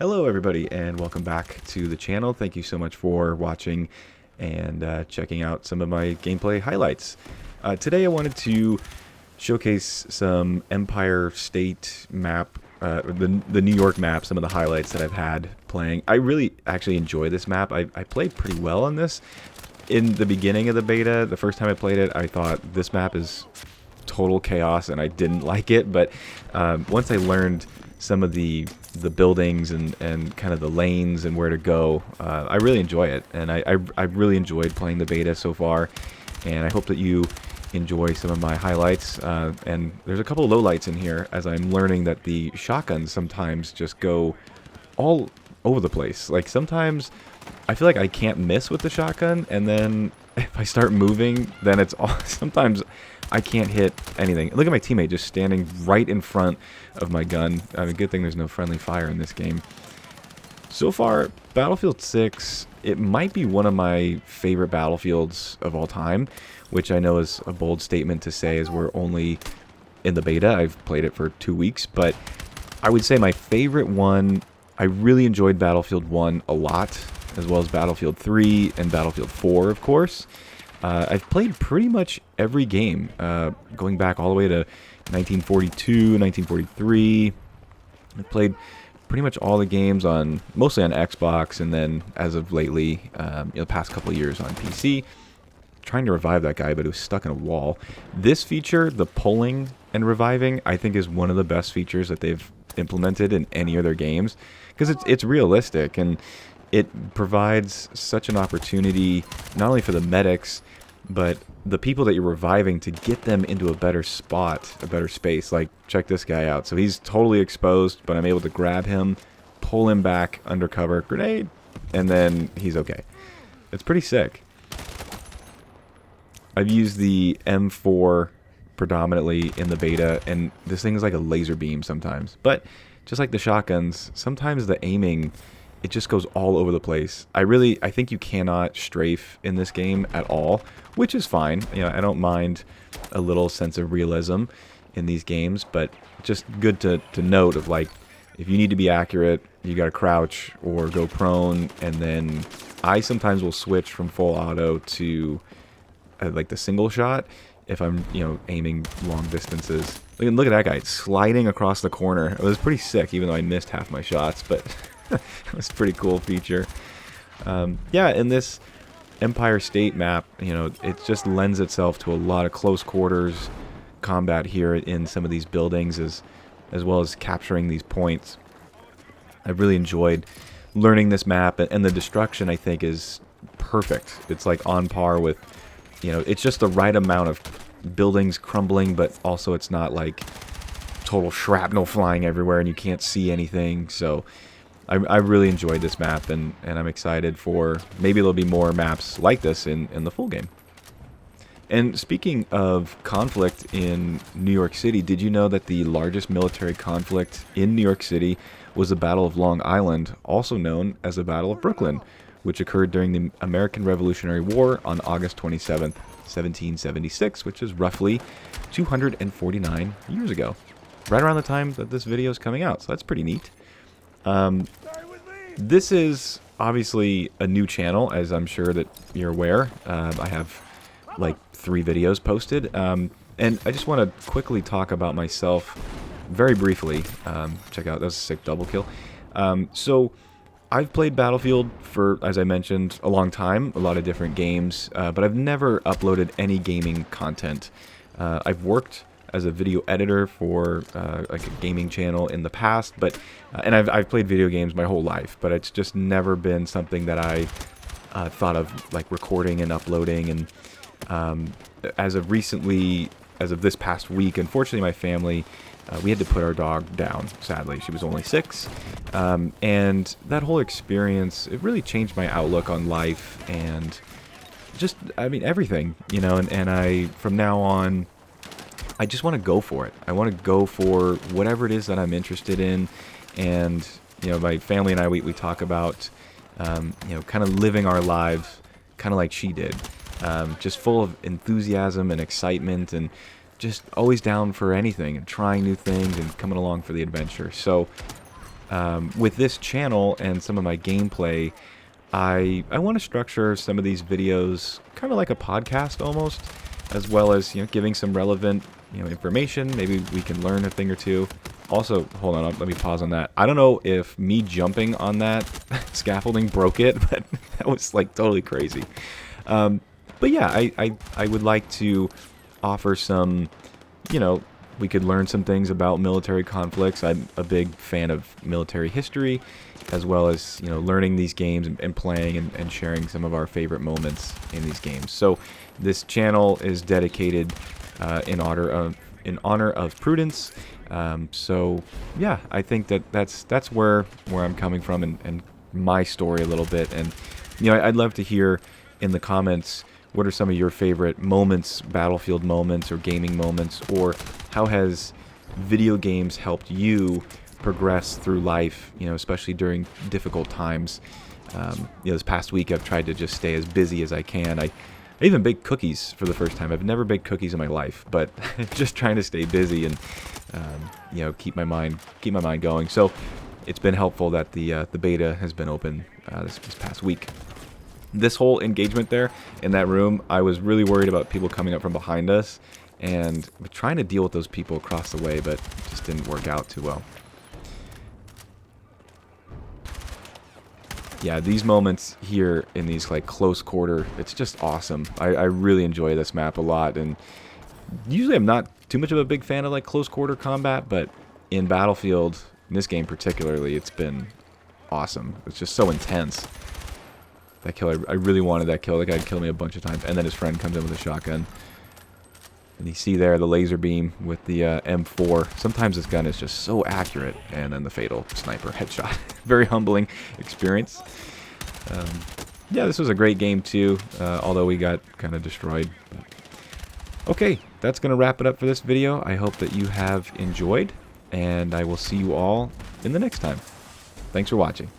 Hello everybody and welcome back to the channel. Thank you so much for watching and checking out some of my gameplay highlights. Today I wanted to showcase some Empire State map, the New York map, some of the highlights that I've had playing. I really actually enjoy this map. I played pretty well on this. In the beginning of the beta, the first time I played it, I thought this map is total chaos and I didn't like it, but once I learned some of the buildings and kind of the lanes and where to go, I really enjoy it, and I really enjoyed playing the beta so far, and I hope that you enjoy some of my highlights. And there's a couple of lowlights in here as I'm learning that the shotguns sometimes just go all over the place. Like sometimes I feel like I can't miss with the shotgun, and then if I start moving, then it's all, sometimes I can't hit anything. Look at my teammate just standing right in front of my gun. I mean, good thing there's no friendly fire in this game. So far, Battlefield 6, it might be one of my favorite battlefields of all time, which I know is a bold statement to say as we're only in the beta. I've played it for 2 weeks, but I would say my favorite one, I really enjoyed Battlefield 1 a lot, as well as Battlefield 3 and Battlefield 4, of course. I've played pretty much every game, going back all the way to 1942, 1943. I played pretty much all the games mostly on Xbox, and then as of lately, the past couple of years on PC. Trying to revive that guy, but it was stuck in a wall. This feature, the pulling and reviving, I think is one of the best features that they've implemented in any of their games, because it's realistic, and it provides such an opportunity not only for the medics, but the people that you're reviving to get them into a better spot, a better space. Like, check this guy out. So he's totally exposed, but I'm able to grab him, pull him back undercover, grenade, and then he's okay. It's pretty sick. I've used the M4 predominantly in the beta, and this thing is like a laser beam sometimes. But just like the shotguns, sometimes the aiming, it just goes all over the place. I think you cannot strafe in this game at all, which is fine. You know, I don't mind a little sense of realism in these games, but just good to note of, like, if you need to be accurate, you gotta crouch or go prone, and then I sometimes will switch from full auto to like the single shot if I'm, aiming long distances. Look at that guy sliding across the corner. It was pretty sick, even though I missed half my shots, but it was a pretty cool feature. Yeah, in this Empire State map, it just lends itself to a lot of close quarters combat here in some of these buildings, as well as capturing these points. I really enjoyed learning this map, and the destruction, I think, is perfect. It's like on par with, it's just the right amount of buildings crumbling, but also it's not like total shrapnel flying everywhere and you can't see anything. So I really enjoyed this map, and I'm excited for maybe there'll be more maps like this in the full game. And speaking of conflict in New York City, did you know that the largest military conflict in New York City was the Battle of Long Island, also known as the Battle of Brooklyn, which occurred during the American Revolutionary War on August 27th, 1776, which is roughly 249 years ago. Right around the time that this video is coming out, so that's pretty neat. This is obviously a new channel, as I'm sure that you're aware. I have like 3 videos posted, and I just want to quickly talk about myself very briefly. Check out, that was a sick double kill. So I've played Battlefield for, as I mentioned, a long time, a lot of different games, but I've never uploaded any gaming content. I've worked as a video editor for like a gaming channel in the past, but and I've played video games my whole life, but it's just never been something that I thought of like recording and uploading. And as of recently, as of this past week, unfortunately my family, we had to put our dog down, sadly. She was only 6, and that whole experience, it really changed my outlook on life and just, I mean, everything, and I, from now on, I just want to go for it. I want to go for whatever it is that I'm interested in. And, my family and I, we talk about, kind of living our lives kind of like she did. Just full of enthusiasm and excitement, and just always down for anything and trying new things and coming along for the adventure. So with this channel and some of my gameplay, I want to structure some of these videos kind of like a podcast almost, as well as, you know, giving some relevant, you know, information. Maybe we can learn a thing or two. Also, hold on, let me pause on that. I don't know if me jumping on that scaffolding broke it, but that was like totally crazy. But yeah, I would like to offer some, you know, we could learn some things about military conflicts. I'm a big fan of military history, as well as, you know, learning these games and playing and sharing some of our favorite moments in these games. So this channel is dedicated in honor of Prudence. So yeah, I think that's where I'm coming from and my story a little bit. And you know, I'd love to hear in the comments, what are some of your favorite moments, battlefield moments or gaming moments, or how has video games helped you progress through life, you know, especially during difficult times. You know, this past week I've tried to just stay as busy as I can. I even baked cookies for the first time. I've never baked cookies in my life, but just trying to stay busy and you know, keep my mind going. So it's been helpful that the beta has been open this past week. This whole engagement there in that room, I was really worried about people coming up from behind us, and trying to deal with those people across the way, but it just didn't work out too well. Yeah, these moments here in these like close quarter, it's just awesome. I really enjoy this map a lot, and usually I'm not too much of a big fan of like close quarter combat, but in Battlefield, in this game particularly, it's been awesome. It's just so intense. That kill, I really wanted that kill. That guy killed me a bunch of times, and then his friend comes in with a shotgun. And you see there the laser beam with the M4. Sometimes this gun is just so accurate, and then the fatal sniper headshot. Very humbling experience. Yeah, this was a great game too, although we got kind of destroyed. Okay, that's going to wrap it up for this video. I hope that you have enjoyed, and I will see you all in the next time. Thanks for watching.